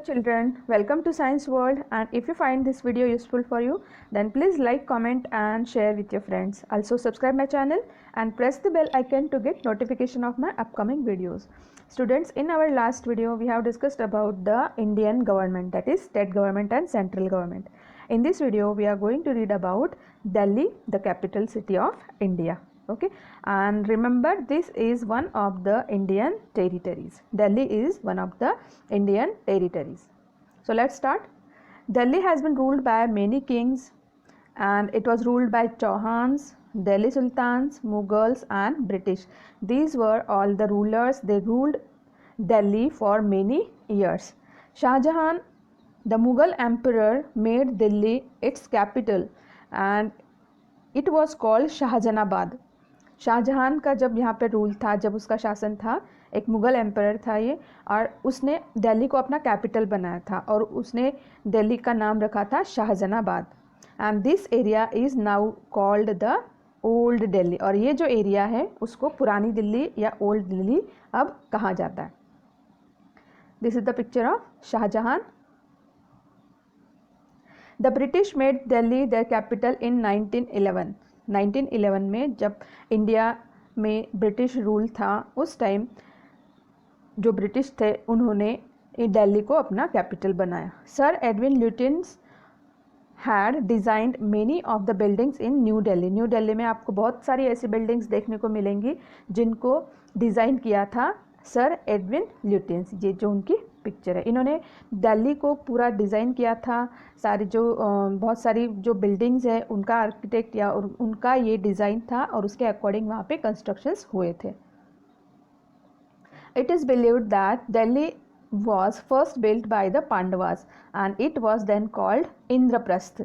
children, welcome to Science World, and if you find this video useful for you, then please like, comment and share with your friends. Also subscribe my channel and press the bell icon to get notification of my upcoming videos. Students, in our last video we have discussed about the Indian government, that is state government and central government. In this video we are going to read about Delhi, the capital city of India. Okay, and remember, this is one of the Indian territories. Delhi is one of the Indian territories. So let's start. Delhi has been ruled by many kings, and it was ruled by Chauhans, Delhi Sultans, Mughals and British. These were all the rulers. They ruled Delhi for many years. Shah Jahan, the Mughal emperor, made Delhi its capital and it was called Shahjahanabad. Shahjahan का जब यहाँ पे rule था, जब उसका शासन था, एक मुग़ल एम्परर था ये, और उसने दिल्ली को अपना कैपिटल बनाया था और उसने दिल्ली का नाम रखा था Shahjahanabad. And this area is now called the old Delhi. और ये जो एरिया है उसको पुरानी दिल्ली या ओल्ड दिल्ली अब कहा जाता है. This is the picture of Shahjahan. The British made Delhi their capital in 1911. 1911 में जब इंडिया में ब्रिटिश रूल था, उस टाइम जो ब्रिटिश थे उन्होंने दिल्ली को अपना कैपिटल बनाया. Sir Edwin Lutyens had designed many of the buildings in new Delhi. New Delhi में आपको बहुत सारी ऐसी बिल्डिंग्स देखने को मिलेंगी जिनको डिज़ाइन किया था सर एडविन ल्यूटिन्स. ये जो उनकी पिक्चर है, इन्होंने दिल्ली को पूरा डिज़ाइन किया था. सारी जो बहुत सारी जो बिल्डिंग्स है उनका आर्किटेक्ट या उनका ये डिज़ाइन था और उसके अकॉर्डिंग वहाँ पे कंस्ट्रक्शंस हुए थे. It is believed that Delhi was first built by the Pandavas and it was then called Indraprastha.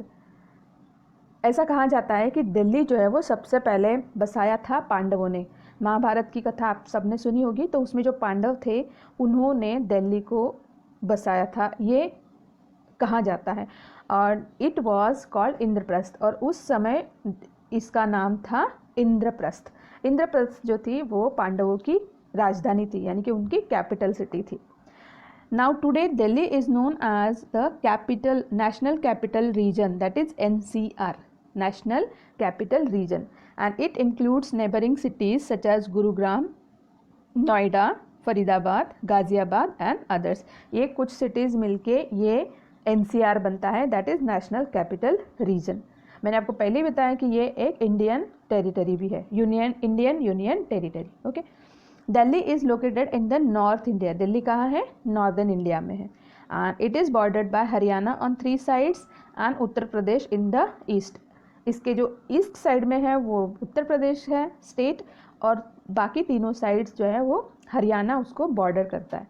ऐसा कहा जाता है कि दिल्ली जो है वो सबसे पहले बसाया था पांडवों ने. महाभारत की कथा आप सबने सुनी होगी, तो उसमें जो पांडव थे उन्होंने दिल्ली को बसाया था, ये कहा जाता है. और इट वाज कॉल्ड इंद्रप्रस्थ, और उस समय इसका नाम था इंद्रप्रस्थ. इंद्रप्रस्थ जो थी वो पांडवों की राजधानी थी, यानी कि उनकी कैपिटल सिटी थी. Now today Delhi is known as the capital, National Capital Region, that is NCR, National Capital Region, and it includes neighboring cities such as Gurugram, Noida, Faridabad, Ghaziabad and others. ये कुछ cities मिलके ये NCR बनता है, that is National Capital Region. मैंने आपको पहले ही बताया कि ये एक इंडियन टेरिटरी भी है, Indian union territory. Okay. Delhi is located in the north India. Delhi कहाँ है? नॉर्दर्न इंडिया में है. And it is bordered by Haryana on 3 sides and Uttar Pradesh in the east. इसके जो ईस्ट साइड में है वो उत्तर प्रदेश है स्टेट, और बाकी तीनों साइड्स जो है वो हरियाणा उसको बॉर्डर करता है.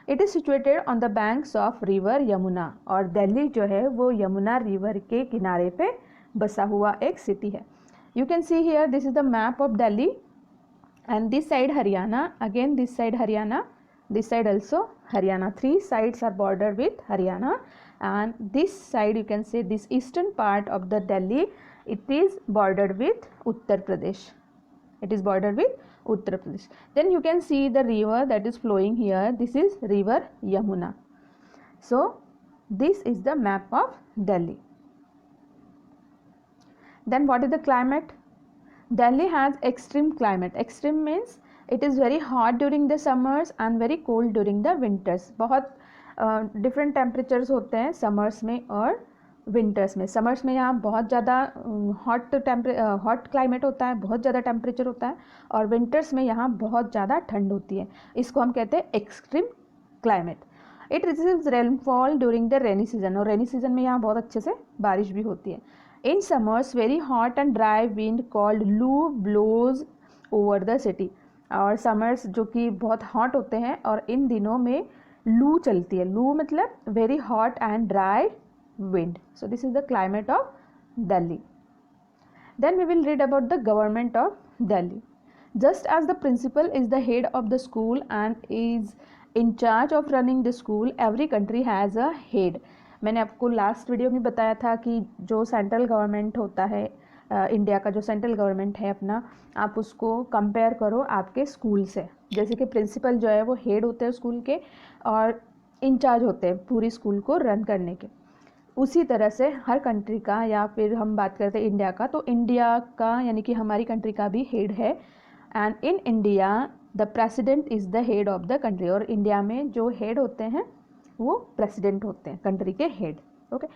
It is situated on the banks of river Yamuna. और दिल्ली जो है वो यमुना रिवर के किनारे पे बसा हुआ एक सिटी है. You can see here, this is the map of Delhi. And this side Haryana, again this side Haryana, this side also Haryana. 3 sides are bordered with Haryana, and this side you can say this eastern part of the Delhi, it is bordered with Uttar Pradesh. It is bordered with Uttar Pradesh. Then you can see the river that is flowing here. This is river Yamuna. So this is the map of Delhi. Then what is the climate? Delhi has extreme climate. Extreme means it is very hot during the summers and very cold during the winters. बहुत different temperatures होते हैं summers में और winters में. summers में यहाँ बहुत ज़्यादा hot climate होता है, बहुत ज़्यादा temperature होता है, और winters में यहाँ बहुत ज़्यादा ठंड होती है. इसको हम कहते हैं extreme climate. It receives rainfall during the rainy season. और rainy season में यहाँ बहुत अच्छे से बारिश भी होती है. In summers, very hot and dry wind called loo blows over the city. और summers जो कि बहुत hot होते हैं और इन दिनों में लू चलती है. लू मतलब very hot and dry wind. So this is the climate of Delhi. Then we will read about the government of Delhi. Just as the principal is the head of the school and is in charge of running the school, every country has a head. मैंने आपको last video में बताया था कि जो central government होता है, India का जो सेंट्रल गवर्नमेंट है अपना, आप उसको कंपेयर करो आपके स्कूल से. जैसे कि प्रिंसिपल जो है वो हेड होते हैं स्कूल के, और इंचार्ज होते हैं पूरी स्कूल को रन करने के। उसी तरह से हर कंट्री का, या फिर हम बात करते हैं इंडिया का, तो इंडिया का यानी कि हमारी कंट्री का भी हेड है। And in India the president is the head of the country. और इंडिया में जो हेड होते हैं वो प्रेसिडेंट होते हैं, कंट्री के हेड। Okay,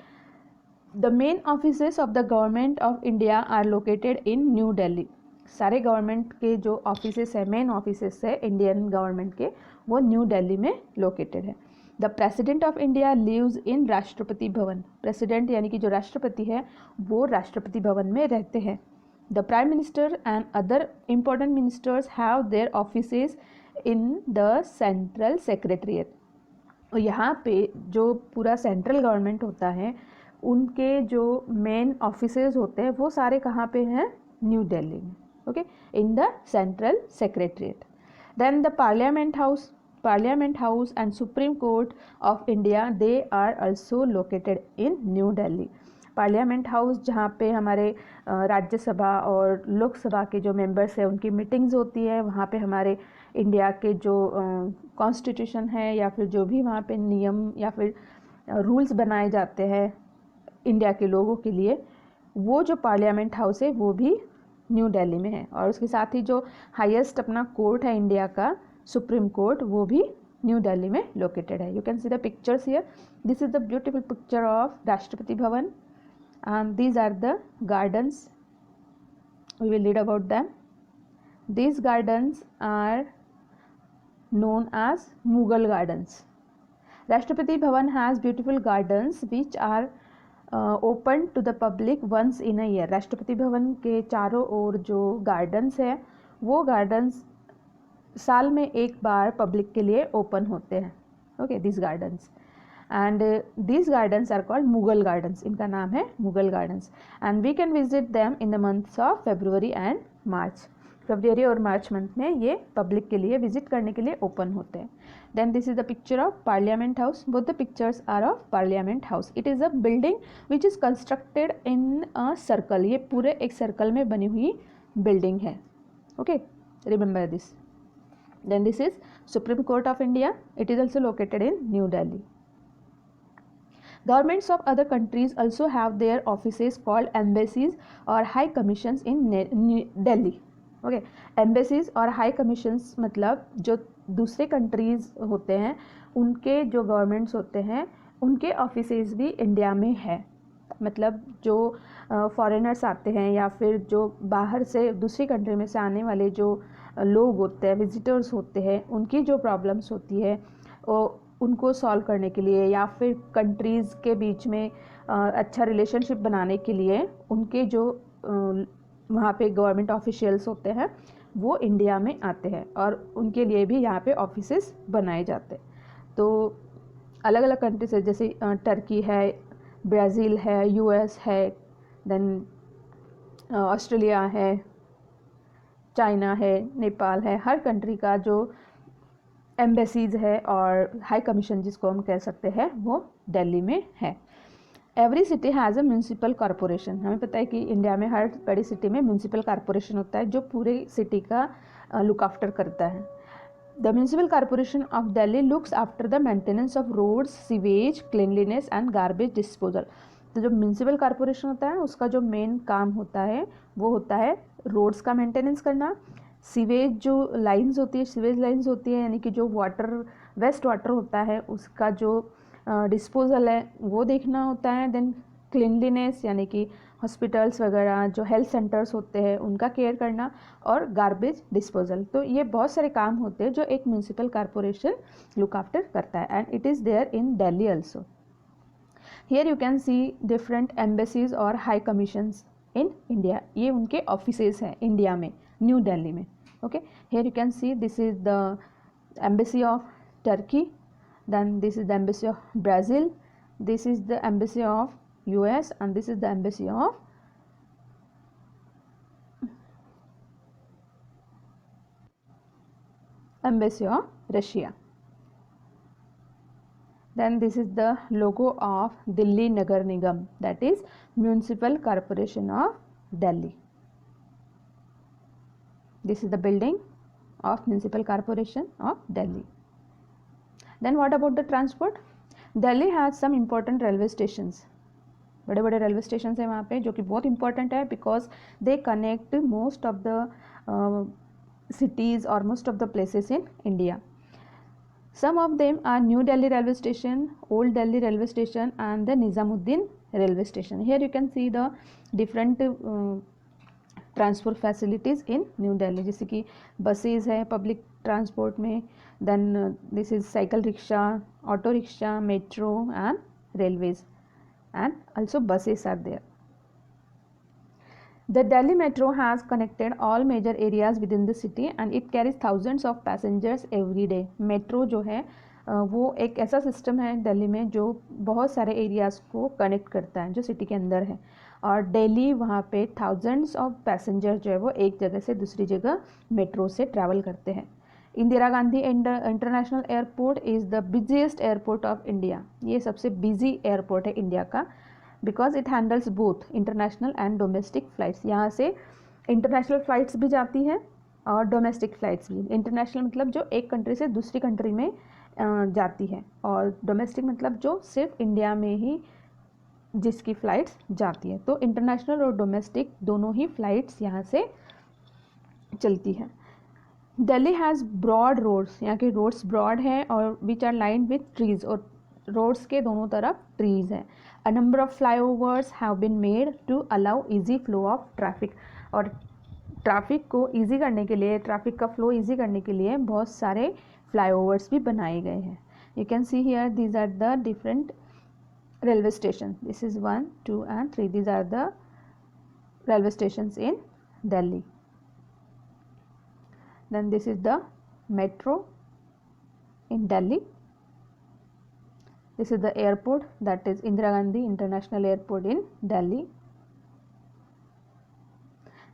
the main offices of the government of India are located in new Delhi. सारे गवर्नमेंट के जो ऑफिसेस है, मेन ऑफिसेस है इंडियन गवर्नमेंट के, वो न्यू दिल्ली में लोकेटेड है। The president of India lives in Rashtrapati Bhavan. President यानी कि जो राष्ट्रपति है वो राष्ट्रपति भवन में रहते हैं। The prime minister and other important ministers have their offices in the central secretariat. और यहाँ पे जो पूरा सेंट्रल गवर्नमेंट होता है उनके जो मेन ऑफिसेज होते हैं वो सारे कहाँ पे हैं? न्यू दिल्ली में। Okay, in the central secretariat. Then the Parliament House and Supreme Court of India, they are also located in New Delhi. Parliament house जहाँ पे हमारे राज्यसभा और लोकसभा के जो मेंबर्स हैं उनकी मीटिंग्स होती है, वहाँ पे हमारे इंडिया के जो कॉन्स्टिट्यूशन है या फिर जो भी वहाँ पे नियम या फिर रूल्स बनाए जाते हैं इंडिया के लोगों के लिए, वो जो पार्लियामेंट हाउस है वो भी न्यू दिल्ली में है। और उसके साथ ही जो हाईएस्ट अपना कोर्ट है इंडिया का, सुप्रीम कोर्ट, वो भी न्यू दिल्ली में लोकेटेड है। You can see the pictures here. This is the beautiful picture of Rashtrapati Bhavan and these are the gardens. We will read about them. These gardens are known as Mughal gardens. Rashtrapati Bhavan has beautiful gardens which are open to the public once in a year. Rashtrapati Bhavan के चारों ओर जो gardens है वो gardens साल में एक बार public के लिए ओपन होते हैं। Okay, this gardens and these gardens are called Mughal gardens. इनका नाम है Mughal gardens and we can visit them in the months of February and March. फरवरी और मार्च मंथ में ये पब्लिक के लिए विजिट करने के लिए ओपन होते हैं। Then this is the picture of parliament house. Both the pictures are of parliament house. It is a building which is constructed in a circle. ये पूरे एक सर्कल में बनी हुई बिल्डिंग है। Okay, remember this. Then this is Supreme Court of India. It is also located in New Delhi. Governments of other countries also have their offices called embassies or high commissions in Delhi. Okay, embassies और high commissions मतलब जो दूसरे countries होते हैं उनके जो governments होते हैं उनके offices भी इंडिया में है। मतलब जो फॉरेनर्स आते हैं या फिर जो बाहर से दूसरी कंट्री में से आने वाले जो लोग होते हैं, विजिटर्स होते हैं, उनकी जो प्रॉब्लम्स होती है उनको सॉल्व करने के लिए या फिर कंट्रीज़ के बीच में अच्छा रिलेशनशिप बनाने के लिए उनके जो वहाँ पे गवर्नमेंट ऑफिशियल्स होते हैं वो इंडिया में आते हैं और उनके लिए भी यहाँ पे ऑफिसेस बनाए जाते हैं। तो अलग अलग कंट्रीज है, जैसे टर्की है, ब्राज़ील है, यूएस है, देन ऑस्ट्रेलिया है, चाइना है, नेपाल है। हर कंट्री का जो एम्बेसीज है और हाई कमीशन जिसको हम कह सकते हैं वो दिल्ली में है। Every city has a municipal corporation. हमें पता है कि इंडिया में हर बड़ी सिटी में म्यूनसिपल कॉरपोरेशन होता है जो पूरे सिटी का लुक आफ्टर करता है। The municipal corporation of Delhi looks after the maintenance of roads, sewage, cleanliness and garbage disposal. तो जो म्यूनसिपल कॉरपोरेशन होता है उसका जो मेन काम होता है वो होता है रोड्स का मेंटेनेंस करना, सीवेज जो लाइंस होती है, सीवेज लाइंस होती है यानी कि जो वाटर, वेस्ट वाटर होता है उसका जो डिस्पोजल है वो देखना होता है। देन क्लीनलीनेस यानी कि हॉस्पिटल्स वगैरह जो हेल्थ सेंटर्स होते हैं उनका केयर करना, और गार्बेज डिस्पोजल। तो ये बहुत सारे काम होते हैं जो एक म्यूनसिपल कॉरपोरेशन लुक आफ्टर करता है and it is there in Delhi also. Here you can see different embassies और हाई कमीशंस इन इंडिया। ये उनके ऑफिसेज हैं इंडिया में, न्यू दिल्ली में। Okay, here you can see this is the embassy of Turkey, then this is the embassy of Brazil, this is the embassy of US and this is the embassy of Russia. Then this is the logo of Delhi Nagar Nigam, that is Municipal Corporation of Delhi. This is the building of Municipal Corporation of Delhi. Then what about the transport? Delhi has some important railway stations, बड़े बड़े railway station हैं वहाँ पे जो कि बहुत important है because they connect most of the cities or most of the places in India. Some of them are New Delhi railway station, Old Delhi railway station and the Nizamuddin railway station. Here you can see the different transport facilities in new Delhi, जैसे कि buses है public transport में, then this is cycle rickshaw, auto rickshaw, metro and railways and also buses are there. The Delhi Metro has connected all major areas within the city and it carries thousands of passengers every day. Metro जो है वो एक ऐसा system है दिल्ली में जो बहुत सारे एरियाज़ को कनेक्ट करता है जो सिटी के अंदर है, और डेली वहाँ पे थाउजेंड्स ऑफ पैसेंजर जो है वो एक जगह से दूसरी जगह मेट्रो से ट्रैवल करते हैं. Indira Gandhi international airport is the busiest airport of India. ये सबसे बिजी एयरपोर्ट है इंडिया का because it handles both international and domestic flights. यहाँ से इंटरनेशनल फ़्लाइट्स भी जाती हैं और डोमेस्टिक फ़्लाइट्स भी. इंटरनेशनल मतलब जो एक कंट्री से दूसरी कंट्री में जाती है, और डोमेस्टिक मतलब जो सिर्फ इंडिया में ही जिसकी फ़्लाइट्स जाती है. तो इंटरनेशनल और डोमेस्टिक दोनों ही फ़्लाइट्स यहाँ से चलती हैं. दिल्ली हैज़ ब्रॉड रोड्स, यहाँ के रोड्स ब्रॉड हैं और which are lined with trees, और रोड्स के दोनों तरफ ट्रीज़ हैं. A number of flyovers have been made to allow easy flow of traffic. और ट्रैफिक को ईजी करने के लिए, ट्रैफिक का फ्लो ईजी करने के लिए बहुत सारे फ्लाईओवर्स भी बनाए गए हैं. You can see here these are the different railway station. This is 1, 2 and 3. These are the railway stations in Delhi. Then this is the metro in Delhi. This is the airport, that is Indira Gandhi International Airport in Delhi.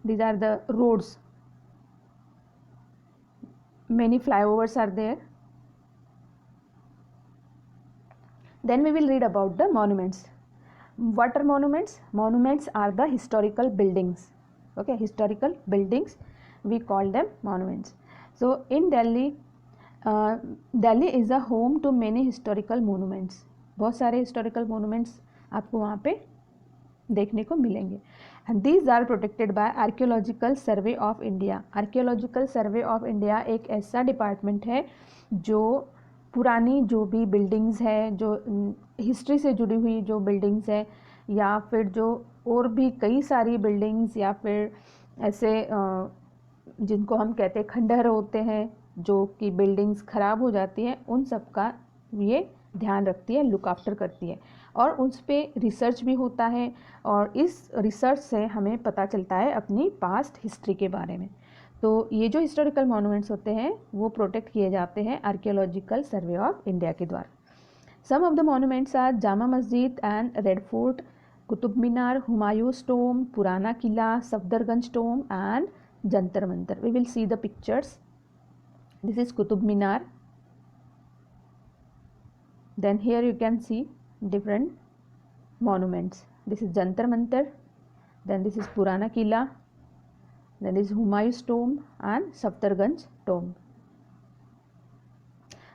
These are the roads. Many flyovers are there. Then we will read about the monuments. What are monuments? Monuments are the historical buildings. Okay, historical buildings, we call them monuments. So in Delhi, Delhi is a home to many historical monuments. बहुत सारे historical monuments आपको वहाँ पे देखने को मिलेंगे. And these are protected by Archaeological Survey of India. Archaeological Survey of India एक ऐसा डिपार्टमेंट है जो पुरानी जो भी बिल्डिंग्स है, जो हिस्ट्री से जुड़ी हुई जो बिल्डिंग्स है, या फिर जो और भी कई सारी बिल्डिंग्स, या फिर ऐसे जिनको हम कहते हैं खंडहर होते हैं, जो कि बिल्डिंग्स ख़राब हो जाती हैं, उन सब का ये ध्यान रखती है, लुक आफ्टर करती है, और उस पर रिसर्च भी होता है, और इस रिसर्च से हमें पता चलता है अपनी पास्ट हिस्ट्री के बारे में. तो ये जो हिस्टोरिकल मॉन्यूमेंट्स होते हैं वो प्रोटेक्ट किए जाते हैं आर्कियोलॉजिकल सर्वे ऑफ इंडिया के द्वारा. Some of the monuments are Jama Masjid and Red Fort, Qutub Minar, Humayun's Tomb, Purana Qila, Safdarjung Tomb and Jantar Mantar. We will see the pictures. This is Qutub Minar. Then here you can see different monuments. This is Jantar Mantar, then this is Purana Qila, then is Humayun's tomb and Safdarganj tomb.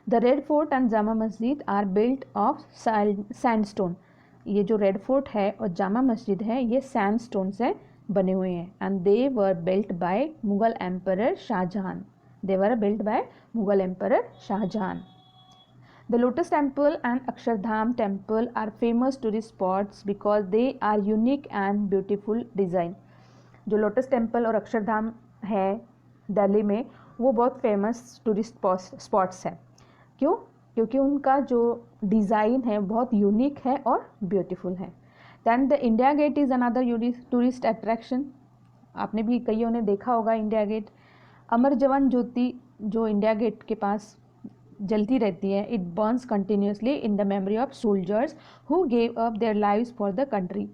The Red Fort and Jama Masjid are built of sandstone. ये जो red fort है और जामा मस्जिद है ये sandstone से बने हुए हैं. and they were built by Mughal Emperor Shahjahan. They were built by Mughal Emperor Shahjahan. The Lotus Temple and Akshardham Temple are famous tourist spots because they are unique and beautiful design. जो lotus temple और अक्षरधाम है दिल्ली में वो बहुत famous tourist spots हैं. क्यों? क्योंकि उनका जो डिज़ाइन है बहुत यूनिक है और ब्यूटीफुल है. Then the India gate is another tourist attraction. आपने भी कईयों ने देखा होगा इंडिया गेट. अमर जवान ज्योति जो इंडिया गेट के पास जलती रहती है, it burns continuously in the memory of soldiers who gave up their lives for the country.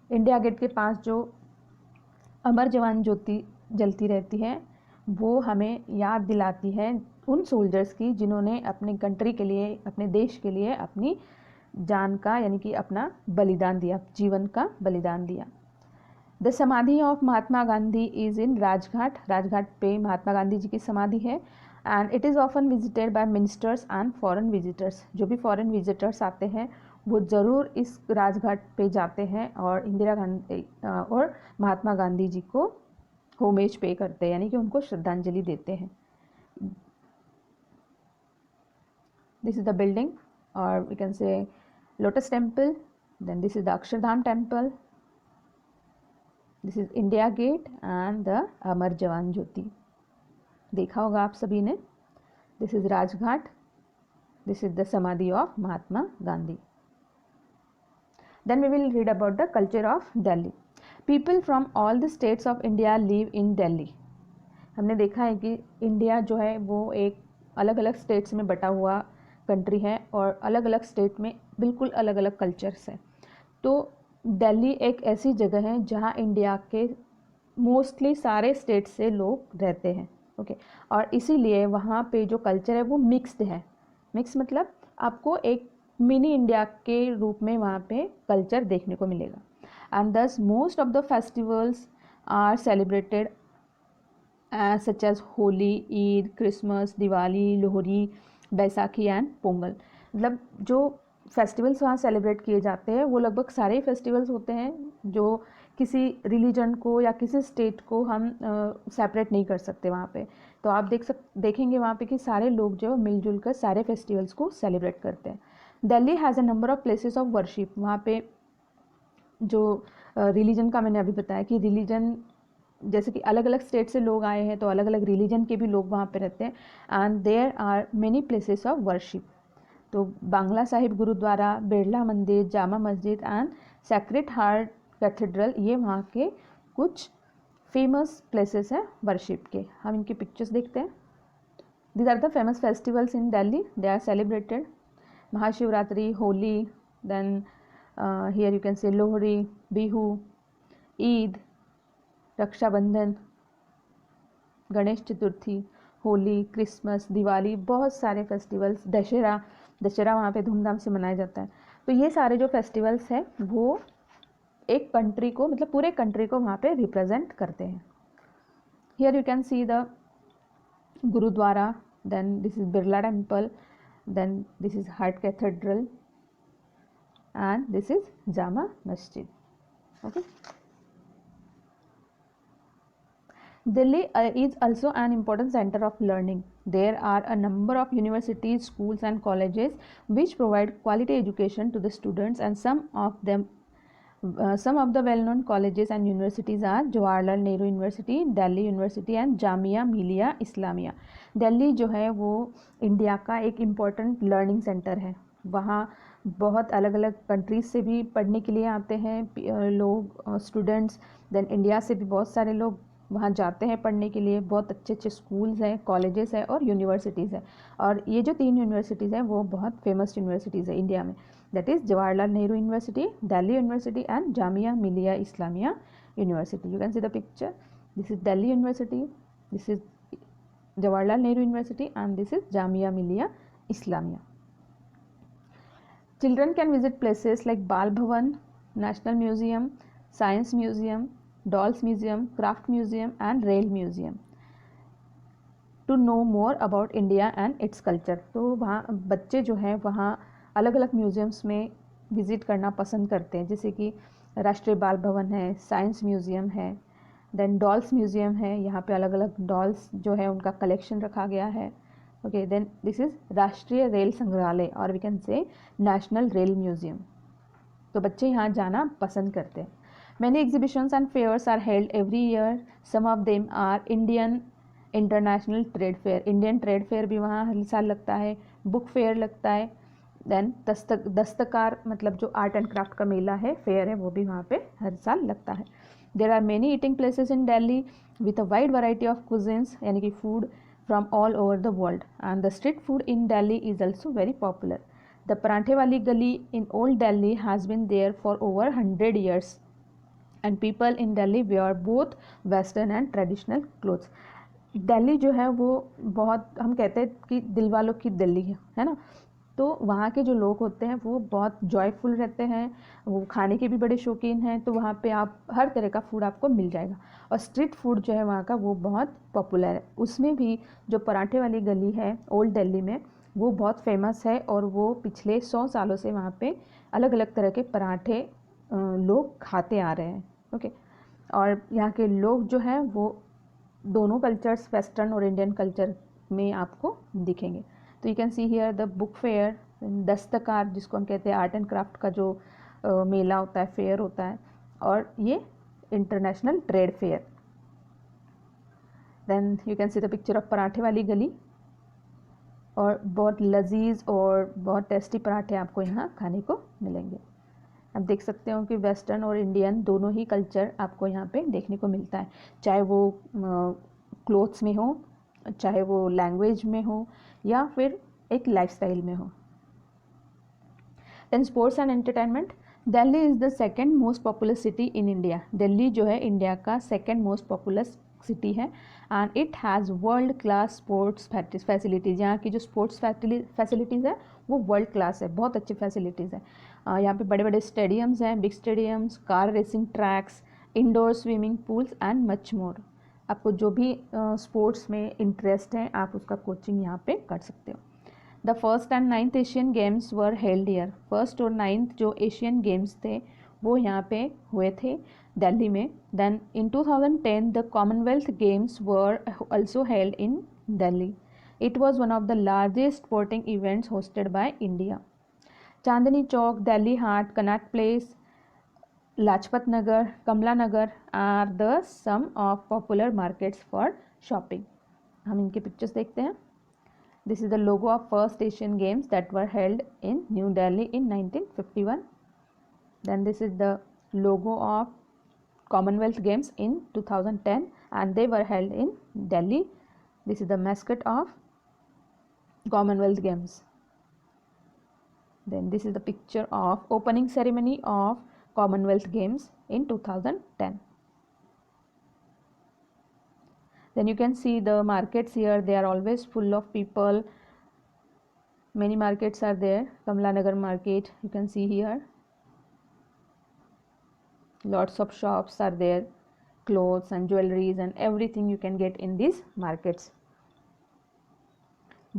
India gate के पास जो अमर जवान ज्योति जलती रहती है वो हमें याद दिलाती है उन सोल्जर्स की जिन्होंने अपने कंट्री के लिए, अपने देश के लिए अपनी जान का यानी कि अपना बलिदान दिया, जीवन का बलिदान दिया. The samadhi of Mahatma Gandhi is in Rajghat. Rajghat पे महात्मा गांधी जी की समाधि है. And it is often visited by ministers and foreign visitors. जो भी फॉरेन विजिटर्स आते हैं वो ज़रूर इस राजघाट पे जाते हैं और इंदिरा गांधी और महात्मा गांधी जी को होमेज पे करते हैं, यानी कि उनको श्रद्धांजलि देते हैं। दिस इज द बिल्डिंग और we can say Lotus Temple, then this is the Akshardham Temple, this is India Gate and the Amar Jawan Jyoti, देखा होगा आप सभी ने। This is Rajghat, this is the samadhi of Mahatma Gandhi. Then we will read about the culture of Delhi. People from all the states of India live in Delhi. हमने देखा है कि India जो है वो एक अलग अलग स्टेट्स में बटा हुआ कंट्री है और अलग अलग स्टेट में बिल्कुल अलग अलग कल्चर्स हैं। तो दिल्ली एक ऐसी जगह है जहाँ इंडिया के मोस्टली सारे स्टेट से लोग रहते हैं, ओके। और इसीलिए वहाँ पे जो कल्चर है वो मिक्स्ड है। मिक्स मतलब आपको एक मिनी इंडिया के रूप में वहाँ पे कल्चर देखने को मिलेगा। And thus most of the festivals are celebrated such as Holi, Eid, Christmas, Diwali, Lohri, Baisakhi and Pongal. मतलब जो फेस्टिवल्स वहाँ सेलिब्रेट किए जाते हैं वो लगभग सारे फेस्टिवल्स होते हैं जो किसी रिलीजन को या किसी स्टेट को हम सेपरेट नहीं कर सकते वहाँ पे। तो आप देखेंगे वहाँ पे कि सारे लोग जो मिलजुल कर सारे फेस्टिवल्स को सेलिब्रेट करते हैं। Delhi has a number of places of worship. वहाँ पे जो रिलीजन का मैंने अभी बताया कि रिलीजन जैसे कि अलग अलग स्टेट से लोग आए हैं तो अलग अलग रिलीजन के भी लोग वहाँ पे रहते हैं। And there are many places of worship. तो बांग्ला साहिब गुरुद्वारा, बिरला मंदिर, Jama Masjid and sacred heart cathedral, ये वहाँ के कुछ फेमस प्लेसेस हैं वर्शिप के। हम इनकी पिक्चर्स देखते हैं। These are the famous festivals in Delhi, they are celebrated. Mahashivratri, Holi, then here you can say Lohri, Bihu, Eid, Rakshabandhan, Ganesh Chaturthi, Holi, Christmas, Diwali, बहुत सारे फेस्टिवल्स, दशहरा वहाँ पे धूमधाम से मनाया जाता है। तो ये सारे जो फेस्टिवल्स हैं वो एक कंट्री को, मतलब पूरे कंट्री को वहाँ पे रिप्रेजेंट करते हैं। Here you can see the gurdwara, then this is Birla temple, then this is Heart Cathedral and this is Jama Masjid, okay. Delhi is also an important center of learning. There are a number of universities, schools and colleges which provide quality education to the students, and some of the well-known colleges and universities are Jawaharlal Nehru University, Delhi University and Jamia Millia Islamia. Delhi जो है वो India का एक important learning centre है। वहाँ बहुत अलग अलग कंट्रीज से भी पढ़ने के लिए आते हैं लोग, स्टूडेंट्स। देन इंडिया से भी बहुत सारे लोग वहाँ जाते हैं पढ़ने के लिए। बहुत अच्छे अच्छे स्कूल्स हैं, कॉलेजेस हैं और यूनिवर्सिटीज़ हैं। और ये जो 3 यूनिवर्सिटीज़ हैं वो बहुत फेमस यूनिवर्सिटीज़ है इंडिया में। That is Jawaharlal Nehru University, Delhi University and Jamia Millia Islamia University. You can see the picture. This is Delhi University, this is Jawaharlal Nehru University and this is Jamia Millia Islamia. Children can visit places like Bal Bhavan, National Museum, Science Museum, Dolls Museum, Craft Museum and Rail Museum to know more about India and its culture. तो वहाँ बच्चे जो हैं वहाँ अलग अलग museums में visit करना पसंद करते हैं, जैसे कि राष्ट्रीय बाल भवन है, साइंस म्यूज़ियम है, देन डॉल्स म्यूज़ियम है। यहाँ पे अलग अलग डॉल्स जो है उनका कलेक्शन रखा गया है, okay. Then this is Rashtriya Rail Sangrahalaya और we can say national rail museum. तो बच्चे यहाँ जाना पसंद करते हैं। Many exhibitions and fairs are held every year, some of them are Indian international trade fair. Indian trade fair भी वहाँ हर साल लगता है, बुक फेयर लगता है। देन दस्तकार मतलब जो आर्ट एंड क्राफ्ट का मेला है, फेयर है, वो भी वहाँ पे हर साल लगता है। There are many eating places in Delhi with a wide variety of cuisines, यानी कि food from all over the world, and the street food in Delhi is also very popular. The Paranthe Wali Gali in Old Delhi has been there for over 100 years, and people in Delhi wear both western and traditional clothes. Delhi जो है वो बहुत, हम कहते हैं कि दिल वालों की दिल्ली है ना। तो वहाँ के जो लोग होते हैं वो बहुत जॉयफुल रहते हैं, वो खाने के भी बड़े शौकीन हैं, तो वहाँ पे आप हर तरह का फूड आपको मिल जाएगा। और स्ट्रीट फूड जो है वहाँ का वो बहुत पॉपुलर है। उसमें भी जो पराठे वाली गली है ओल्ड दिल्ली में, वो बहुत फेमस है और वो पिछले 100 सालों से वहाँ पे अलग अलग तरह के पराठे लोग खाते आ रहे हैं। ओके, और यहाँ के लोग जो हैं वो दोनों कल्चर्स, वेस्टर्न और इंडियन कल्चर में आपको दिखेंगे। तो you can see here the book fair, Dastkar जिसको हम कहते हैं, आर्ट एंड क्राफ्ट का जो मेला होता है, फेयर होता है, और ये international trade fair. Then you can see the picture of Paranthe Wali गली, और बहुत लजीज और बहुत टेस्टी पराठे आपको यहाँ खाने को मिलेंगे। आप देख सकते हो कि वेस्टर्न और इंडियन दोनों ही कल्चर आपको यहाँ पे देखने को मिलता है, चाहे वो क्लोथ्स में हो, चाहे वो लैंग्वेज में हो, या फिर एक लाइफस्टाइल में हो। Then sports and entertainment, Delhi is the second most popular city in India. Delhi जो है इंडिया का सेकेंड मोस्ट पॉपुलर सिटी है, and it has world class sports facilities. यहाँ की जो स्पोर्ट्स फैसिलिटीज़ है वो वर्ल्ड क्लास है, बहुत अच्छी फैसिलिटीज़ है। यहाँ पे बड़े बड़े स्टेडियम्स हैं, big stadiums, car racing tracks, indoor swimming pools and much more. आपको जो भी स्पोर्ट्स में इंटरेस्ट है आप उसका कोचिंग यहाँ पे कर सकते हो। The first and 9th Asian games were held year. First और 9th जो एशियन गेम्स थे वो यहाँ पे हुए थे दिल्ली में। Then in 2010 the commonwealth games were also held in Delhi. It was one of the largest sporting events hosted by India. Chandni Chowk, Delhi Haat, Connaught Place, Lajpat Nagar, Kamla Nagar are the some of popular markets for shopping. हम इनके पिक्चर्स देखते हैं। This is the logo of first Asian games that were held in new Delhi in 1951. Then this is the logo of Commonwealth Games in 2010 and they were held in Delhi. This is the mascot of Commonwealth Games. Then this is the picture of opening ceremony of Commonwealth Games in 2010. Then you can see the markets here, they are always full of people. Many markets are there. Kamala Nagar market, you can see here. Lots of shops are there, clothes and jewelries and everything you can get in these markets.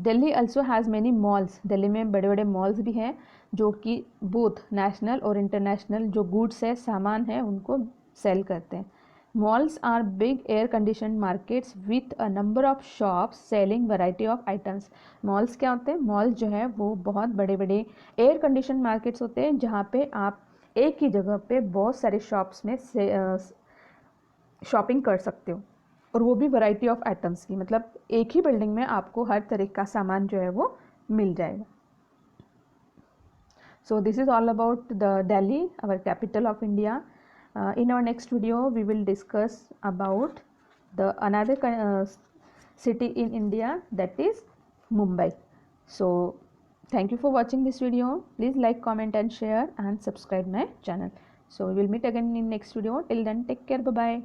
Delhi also has many malls. Delhi में बड़े बड़े malls भी हैं जो कि both national और international जो goods है, सामान है, उनको sell करते हैं. Malls are big air conditioned markets with a number of shops selling variety of items. Malls क्या होते हैं? Malls जो है वो बहुत बड़े बड़े air conditioned markets होते हैं जहाँ पे आप एक ही जगह पे बहुत सारे शॉप्स में शॉपिंग कर सकते हो, और वो भी वैरायटी ऑफ आइटम्स की, मतलब एक ही बिल्डिंग में आपको हर तरह का सामान जो है वो मिल जाएगा. So this is all about the Delhi, our capital of India. In our next video we will discuss about the another city in India, that is Mumbai. So thank you for watching this video. Please like, comment and share and subscribe my channel. So we will meet again in next video. Till then, take care. Bye bye.